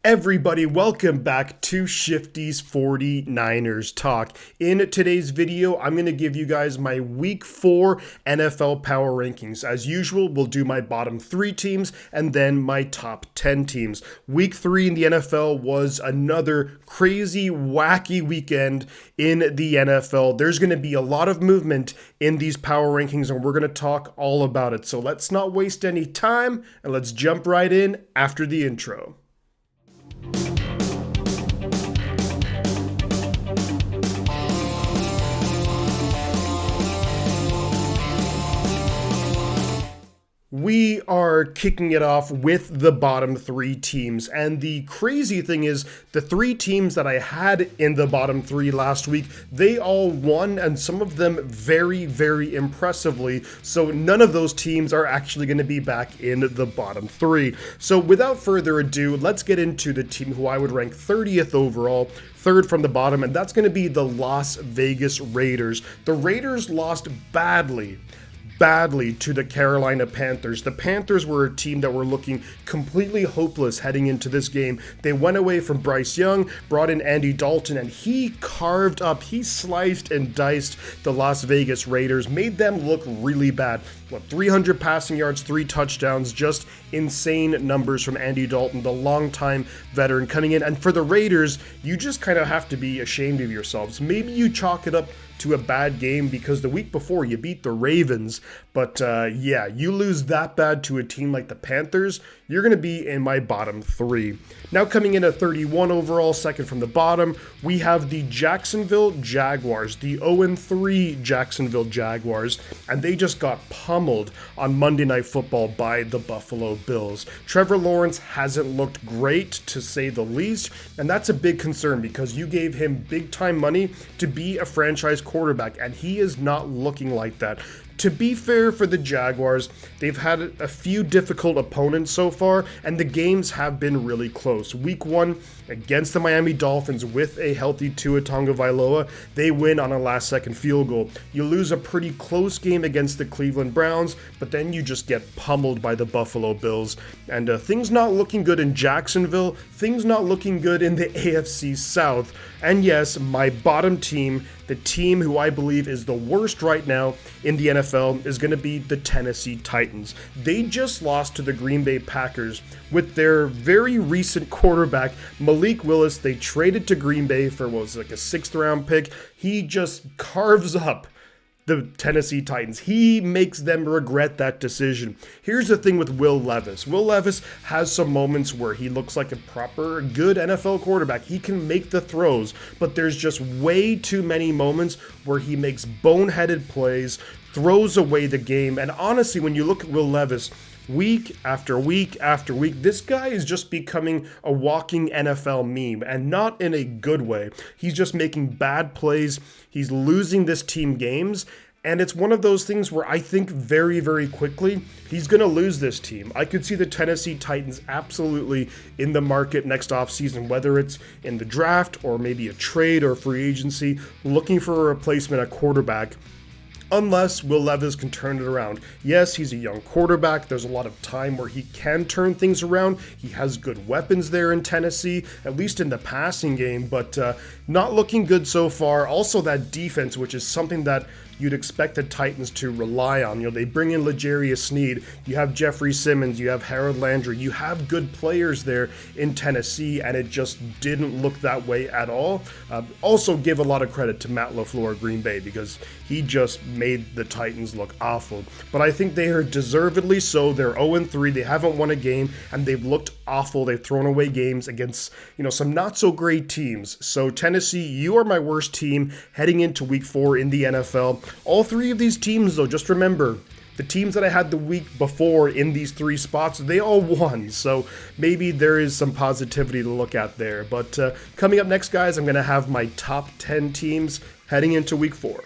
Everybody, welcome back to Shifty's 49ers Talk. In today's video, I'm going to give you guys my Week 4 NFL Power Rankings. As usual, we'll do my bottom 3 teams and then my top 10 teams. Week 3 in the NFL was another crazy, wacky weekend in the NFL. There's going to be a lot of movement in these power rankings, and we're going to talk all about it. So let's not waste any time, and let's jump right in after the intro. We are kicking it off with the bottom 3 teams, and the crazy thing is the 3 teams that I had in the bottom 3 last week, they all won, and some of them very, very impressively, so none of those teams are actually going to be back in the bottom 3. So without further ado, let's get into the team who I would rank 30th overall, third from the bottom, and that's going to be the Las Vegas Raiders. The Raiders lost badly to the Carolina Panthers. The Panthers were a team that were looking completely hopeless heading into this game. They went away from Bryce Young, brought in Andy Dalton, and he sliced and diced the Las Vegas Raiders, made them look really bad. 300 passing yards, 3 touchdowns, just insane numbers from Andy Dalton, the longtime veteran coming in. And for the Raiders, you just kind of have to be ashamed of yourselves. Maybe you chalk it up to a bad game because the week before you beat the Ravens, but yeah, you lose that bad to a team like the Panthers, you're going to be in my bottom 3. Now coming in at 31 overall, second from the bottom, we have the Jacksonville Jaguars, the 0-3 Jacksonville Jaguars, and they just got pummeled on Monday Night Football by the Buffalo Bills. Trevor Lawrence hasn't looked great, to say the least, and that's a big concern because you gave him big time money to be a franchise quarterback, and he is not looking like that. To be fair for the Jaguars, they've had a few difficult opponents so far, and the games have been really close. Week 1 against the Miami Dolphins with a healthy Tua Tagovailoa, they win on a last-second field goal. You lose a pretty close game against the Cleveland Browns, but then you just get pummeled by the Buffalo Bills. And things not looking good in Jacksonville, things not looking good in the AFC South. And yes, my bottom team, the team who I believe is the worst right now in the NFL, is going to be the Tennessee Titans. They just lost to the Green Bay Packers with their very recent quarterback, Malik Willis. They traded to Green Bay for what was like a 6th round pick. He just carves up the Tennessee Titans. He makes them regret that decision. Here's the thing with Will Levis. Will Levis has some moments where he looks like a proper good NFL quarterback. He can make the throws, but there's just way too many moments where he makes boneheaded plays, throws away the game. And honestly, when you look at Will Levis, week after week after week, this guy is just becoming a walking NFL meme, and not in a good way. He's just making bad plays. He's losing this team games, and it's one of those things where I think very, very quickly he's going to lose this team. I could see the Tennessee Titans absolutely in the market next offseason, whether it's in the draft or maybe a trade or free agency, looking for a replacement at quarterback. Unless Will Levis can turn it around. Yes, he's a young quarterback. There's a lot of time where he can turn things around. He has good weapons there in Tennessee, at least in the passing game, but not looking good so far. Also, that defense, which is something that you'd expect the Titans to rely on. You know, they bring in L'Jarius Sneed, you have Jeffrey Simmons, you have Harold Landry, you have good players there in Tennessee, and it just didn't look that way at all. Also give a lot of credit to Matt LaFleur at Green Bay because he just made the Titans look awful. But I think they are deservedly so. They're 0-3, they haven't won a game, and they've looked awful. They've thrown away games against, some not so great teams. So Tennessee, you are my worst team heading into week 4 in the NFL. All 3 of these teams, though, just remember, the teams that I had the week before in these 3 spots, they all won. So maybe there is some positivity to look at there. But coming up next, guys, I'm going to have my top 10 teams heading into week 4.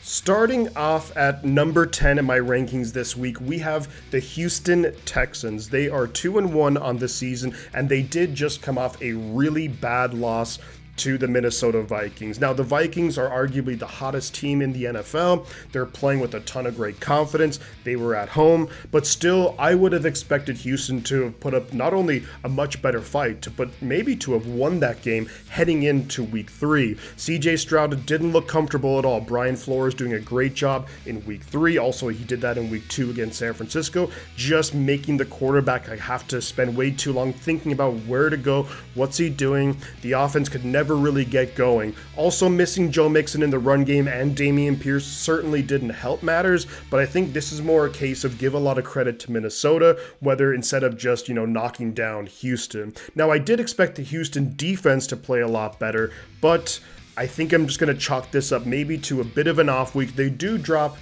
Starting off at number 10 in my rankings this week, we have the Houston Texans. They are 2-1 on the season, and they did just come off a really bad loss to the Minnesota Vikings. Now, the Vikings are arguably the hottest team in the NFL. They're playing with a ton of great confidence. They were at home, but still, I would have expected Houston to have put up not only a much better fight, but maybe to have won that game heading into week 3. CJ Stroud didn't look comfortable at all. Brian Flores doing a great job in week 3. Also, he did that in week 2 against San Francisco, just making the quarterback have to spend way too long thinking about where to go, what's he doing. The offense could never really get going. Also, missing Joe Mixon in the run game and Dameon Pierce certainly didn't help matters, but I think this is more a case of give a lot of credit to Minnesota, whether instead of just, knocking down Houston. Now, I did expect the Houston defense to play a lot better, but I think I'm just going to chalk this up maybe to a bit of an off week. They do drop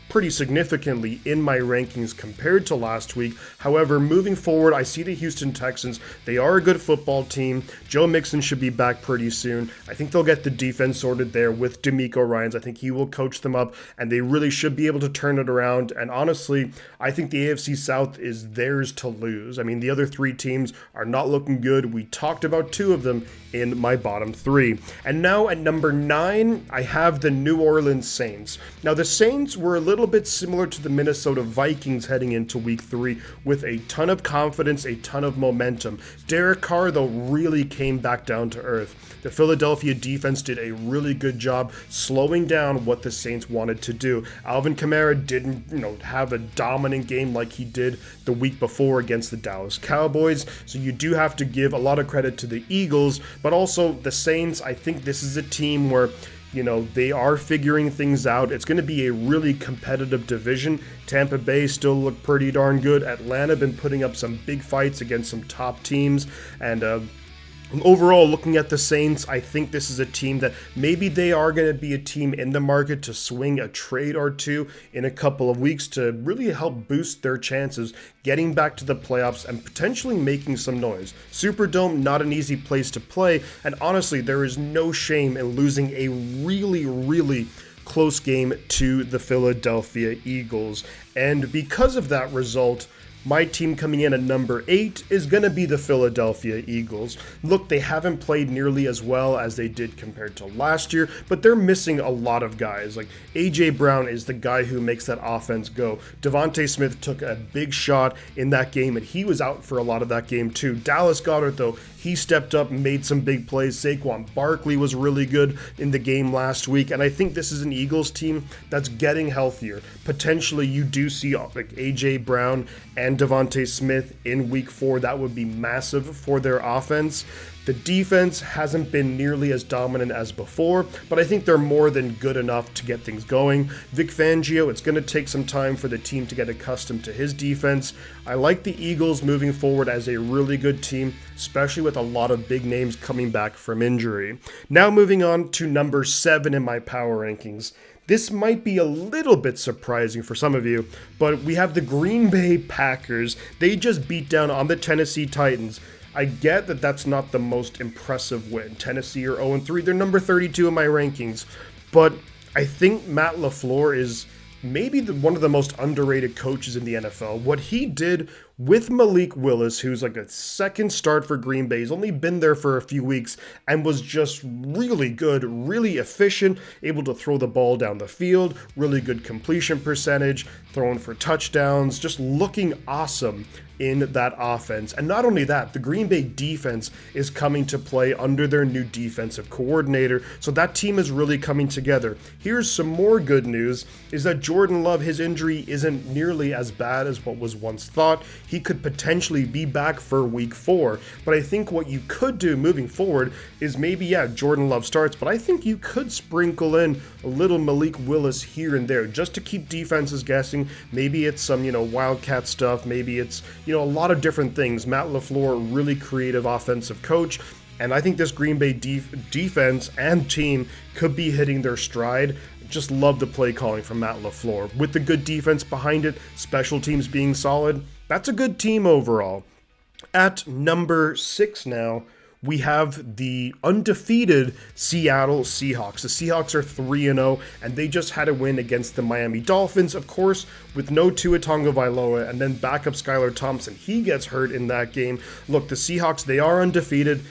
pretty significantly in my rankings compared to last week. However, moving forward, I see the Houston Texans. They are a good football team. Joe Mixon should be back pretty soon. I think they'll get the defense sorted there with DeMeco Ryans. I think he will coach them up, and they really should be able to turn it around. And honestly, I think the AFC South is theirs to lose. I mean, the other 3 teams are not looking good. We talked about 2 of them in my bottom 3. And now at number 9, I have the New Orleans Saints. Now, the Saints were a little bit similar to the Minnesota Vikings heading into week 3 with a ton of confidence, a ton of momentum. Derek Carr, though, really came back down to earth. The Philadelphia defense did a really good job slowing down what the Saints wanted to do. Alvin Kamara didn't, have a dominant game like he did the week before against the Dallas Cowboys. So you do have to give a lot of credit to the Eagles, but also the Saints. I think this is a team where they are figuring things out. It's going to be a really competitive division. Tampa Bay still look pretty darn good. Atlanta been putting up some big fights against some top teams. And overall, looking at the Saints, I think this is a team that maybe they are going to be a team in the market to swing a trade or 2 in a couple of weeks to really help boost their chances getting back to the playoffs and potentially making some noise. Superdome, not an easy place to play, and honestly, there is no shame in losing a really, really close game to the Philadelphia Eagles. And because of that result, my team coming in at number 8 is going to be the Philadelphia Eagles. Look, they haven't played nearly as well as they did compared to last year, but they're missing a lot of guys. Like, A.J. Brown is the guy who makes that offense go. Devontae Smith took a big shot in that game, and he was out for a lot of that game too. Dallas Goedert, though, he stepped up and made some big plays. Saquon Barkley was really good in the game last week, and I think this is an Eagles team that's getting healthier. Potentially, you do see like A.J. Brown and Devontae Smith in week 4. That would be massive for their offense. The defense hasn't been nearly as dominant as before, but I think they're more than good enough to get things going. Vic Fangio, it's going to take some time for the team to get accustomed to his defense. I like the Eagles moving forward as a really good team, especially with a lot of big names coming back from injury. Now moving on to number 7 in my power rankings. This might be a little bit surprising for some of you, but we have the Green Bay Packers. They just beat down on the Tennessee Titans. I get that that's not the most impressive win. Tennessee are 0-3. They're number 32 in my rankings. But I think Matt LaFleur is maybe one of the most underrated coaches in the NFL. What he did with Malik Willis, who's like a second start for Green Bay, he's only been there for a few weeks and was just really good, really efficient, able to throw the ball down the field, really good completion percentage, throwing for touchdowns, just looking awesome in that offense. And not only that, the Green Bay defense is coming to play under their new defensive coordinator, so that team is really coming together. Here's some more good news, is that Jordan Love, his injury isn't nearly as bad as what was once thought. He could potentially be back for week 4, but I think what you could do moving forward is maybe, Jordan Love starts, but I think you could sprinkle in a little Malik Willis here and there just to keep defenses guessing. Maybe it's some, wildcat stuff, maybe it's, a lot of different things. Matt LaFleur, really creative offensive coach, and I think this Green Bay defense and team could be hitting their stride. Just love the play calling from Matt LaFleur. With the good defense behind it, special teams being solid, that's a good team overall. At number 6 now, we have the undefeated Seattle Seahawks. The Seahawks are 3-0, and they just had a win against the Miami Dolphins, of course, with no Tua Tagovailoa, and then backup Skylar Thompson. He gets hurt in that game. Look, the Seahawks, they are undefeated.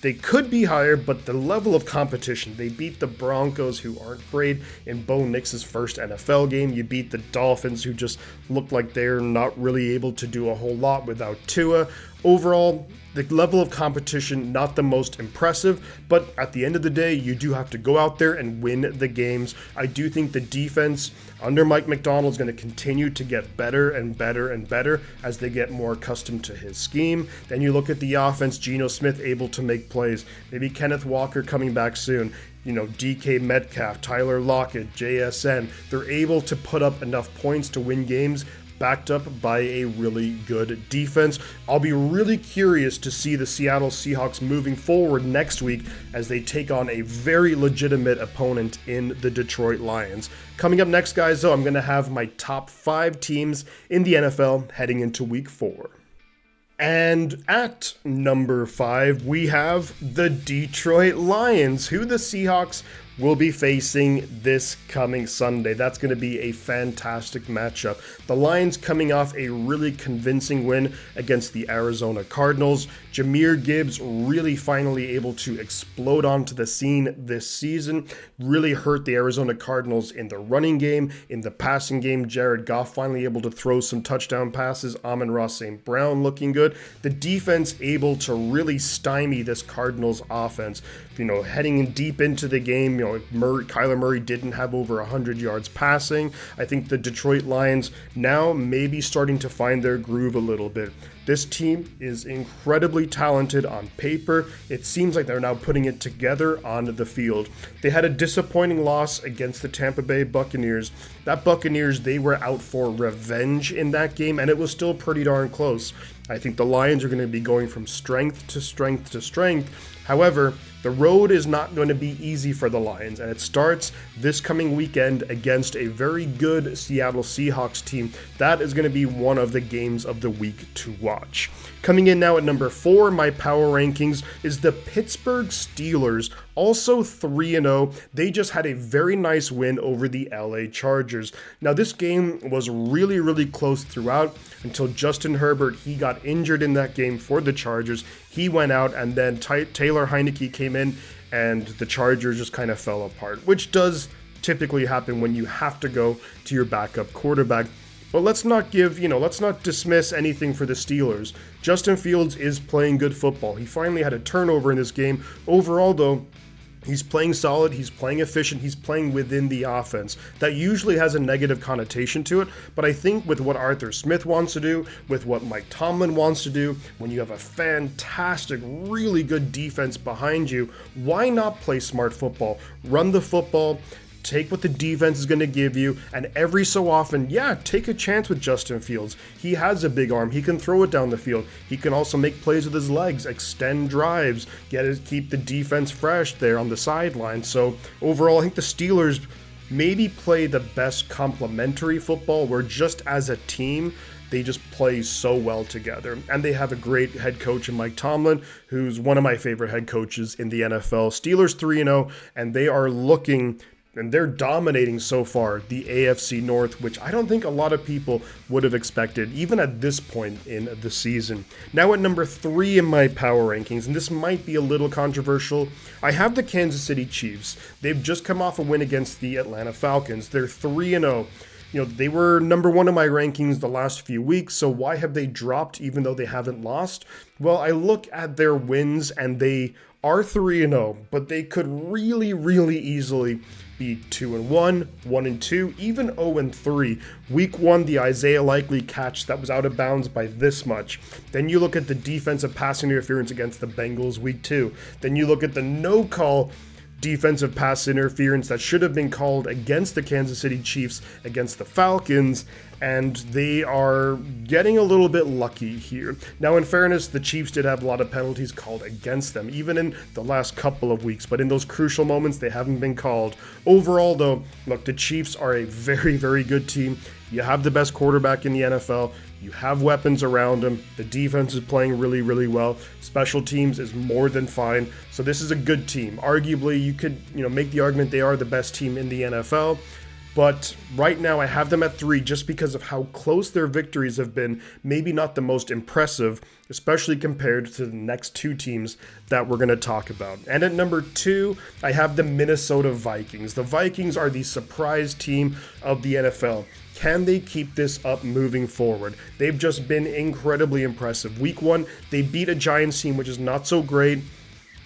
They could be higher, but the level of competition, they beat the Broncos, who aren't great, in Bo Nix's first NFL game. You beat the Dolphins, who just look like they're not really able to do a whole lot without Tua. Overall, the level of competition, not the most impressive, but at the end of the day, you do have to go out there and win the games. I do think the defense under Mike Macdonald is going to continue to get better and better and better as they get more accustomed to his scheme. Then you look at the offense, Geno Smith able to make plays, maybe Kenneth Walker coming back soon. DK Metcalf, Tyler Lockett, JSN, they're able to put up enough points to win games, backed up by a really good defense. I'll be really curious to see the Seattle Seahawks moving forward next week as they take on a very legitimate opponent in the Detroit Lions. Coming up next, guys, though, I'm going to have my top 5 teams in the NFL heading into week 4. And at number 5, we have the Detroit Lions, who the Seahawks will be facing this coming Sunday. That's going to be a fantastic matchup. The Lions coming off a really convincing win against the Arizona Cardinals. Jahmyr Gibbs really finally able to explode onto the scene this season. Really hurt the Arizona Cardinals in the running game, in the passing game. Jared Goff finally able to throw some touchdown passes. Amon-Ra St. Brown looking good. The defense able to really stymie this Cardinals offense. Heading in deep into the game, Kyler Murray didn't have over 100 yards passing. I think the Detroit Lions now may be starting to find their groove a little bit. This team is incredibly talented on paper. It seems like they're now putting it together on the field. They had a disappointing loss against the Tampa Bay Buccaneers. That Buccaneers, they were out for revenge in that game, and it was still pretty darn close. I think the Lions are going to be going from strength to strength to strength. However, the road is not going to be easy for the Lions, and it starts this coming weekend against a very good Seattle Seahawks team. That is going to be one of the games of the week to watch. Coming in now at number 4, my power rankings, is the Pittsburgh Steelers, also 3-0. They just had a very nice win over the LA Chargers. Now, this game was really, really close throughout until Justin Herbert, he got injured in that game for the Chargers. He went out, and then Taylor Heineke came in, and the Chargers just kind of fell apart, which does typically happen when you have to go to your backup quarterback. But let's not dismiss anything for the Steelers. Justin Fields is playing good football. He finally had a turnover in this game. Overall, though, he's playing solid, he's playing efficient, he's playing within the offense. That usually has a negative connotation to it, but I think with what Arthur Smith wants to do, with what Mike Tomlin wants to do, when you have a fantastic, really good defense behind you, why not play smart football? Run the football, take what the defense is going to give you, and every so often, take a chance with Justin Fields. He has a big arm. He can throw it down the field. He can also make plays with his legs, extend drives, keep the defense fresh there on the sideline. So overall, I think the Steelers maybe play the best complementary football, where just as a team, they just play so well together. And they have a great head coach in Mike Tomlin, who's one of my favorite head coaches in the NFL. Steelers 3-0, and they are looking, and they're dominating so far the AFC North, which I don't think a lot of people would have expected, even at this point in the season. Now at number 3 in my power rankings, and this might be a little controversial, I have the Kansas City Chiefs. They've just come off a win against the Atlanta Falcons. They're 3-0. They were number 1 in my rankings the last few weeks, so why have they dropped even though they haven't lost? Well, I look at their wins, and they are 3-0, but they could really, really easily be 2-1, 1-2, even 0-3. Week 1, the Isaiah Likely catch that was out of bounds by this much. Then you look at the defensive passing interference against the Bengals week 2. Then you look at the no-call defensive pass interference that should have been called against the Kansas City Chiefs against the Falcons, and they are getting a little bit lucky here. Now, in fairness, the Chiefs did have a lot of penalties called against them, even in the last couple of weeks, but in those crucial moments, they haven't been called. Overall, though, look, the Chiefs are a very, very good team. You have the best quarterback in the NFL. You have weapons around him. The defense is playing really, really well. Special teams is more than fine. So this is a good team. Arguably, you could make the argument they are the best team in the NFL. But right now I have them at 3 just because of how close their victories have been. Maybe not the most impressive, especially compared to the next 2 teams that we're going to talk about. And at number 2, I have the Minnesota Vikings. The Vikings are the surprise team of the NFL. Can they keep this up moving forward? They've just been incredibly impressive. Week 1, they beat a Giants team, which is not so great.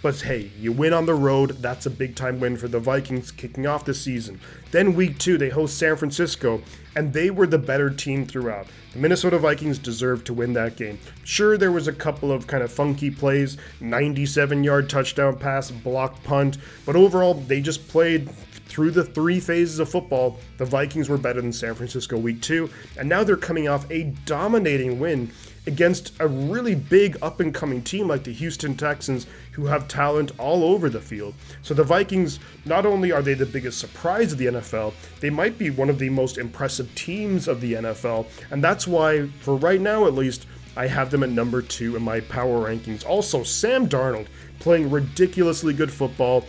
But hey, you win on the road, that's a big time win for the Vikings kicking off the season. Then week 2, they host San Francisco, and they were the better team throughout. The Minnesota Vikings deserved to win that game. Sure, there was a couple of kind of funky plays, 97-yard touchdown pass, blocked punt, but overall, they just played through the 3 phases of football. The Vikings were better than San Francisco week 2, and now they're coming off a dominating win against a really big up-and-coming team like the Houston Texans, who have talent all over the field. So the Vikings, not only are they the biggest surprise of the NFL, they might be one of the most impressive teams of the NFL, and that's why, for right now at least, I have them at number 2 in my power rankings. Also, Sam Darnold playing ridiculously good football.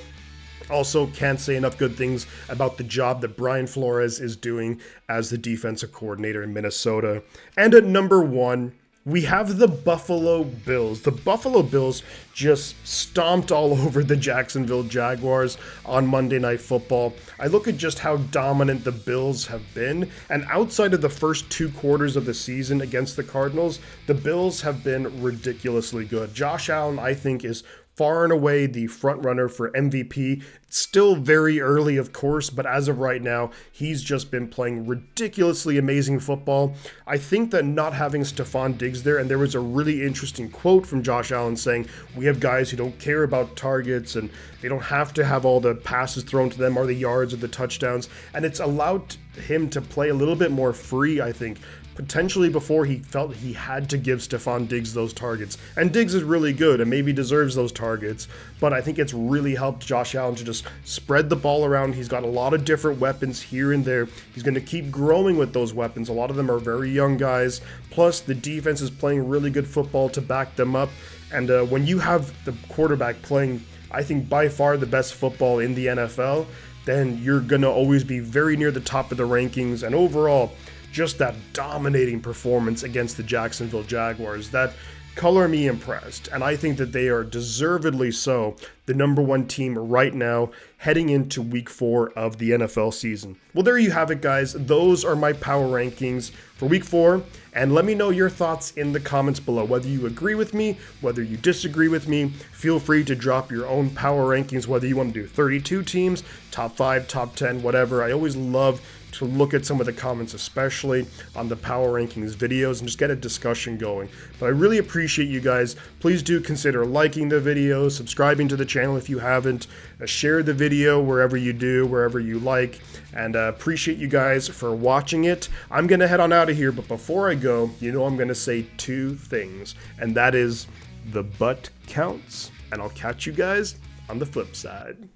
Also, can't say enough good things about the job that Brian Flores is doing as the defensive coordinator in Minnesota. And at number 1, we have the Buffalo Bills. The Buffalo Bills just stomped all over the Jacksonville Jaguars on Monday Night Football. I look at just how dominant the Bills have been, and outside of the first 2 quarters of the season against the Cardinals, the Bills have been ridiculously good. Josh Allen, I think, is far and away the front runner for MVP. It's still very early, of course, but as of right now, he's just been playing ridiculously amazing football. I think that not having Stephon Diggs there, and there was a really interesting quote from Josh Allen saying, we have guys who don't care about targets and they don't have to have all the passes thrown to them or the yards or the touchdowns, and it's allowed him to play a little bit more free, I think, potentially before he felt he had to give Stephon Diggs those targets. And Diggs is really good and maybe deserves those targets, but I think it's really helped Josh Allen to just spread the ball around. He's got a lot of different weapons here and there. He's going to keep growing with those weapons. A lot of them are very young guys. Plus, the defense is playing really good football to back them up. And when you have the quarterback playing, I think, by far the best football in the NFL, then you're going to always be very near the top of the rankings. And overall, just that dominating performance against the Jacksonville Jaguars, that color me impressed, and I think that they are deservedly so the number 1 team right now heading into week 4 of the NFL season. Well, there you have it, guys. Those are my power rankings for week 4, and let me know your thoughts in the comments below. Whether you agree with me, whether you disagree with me, feel free to drop your own power rankings, whether you want to do 32 teams, top 5, top 10, whatever. I always love to look at some of the comments, especially on the power rankings videos, and just get a discussion going. But I really appreciate you guys. Please do consider liking the video, subscribing to the channel if you haven't, share the video wherever you do, wherever you like, and appreciate you guys for watching it. I'm gonna head on out of here, but before I go, you know I'm gonna say 2 things, and that is the butt counts, and I'll catch you guys on the flip side.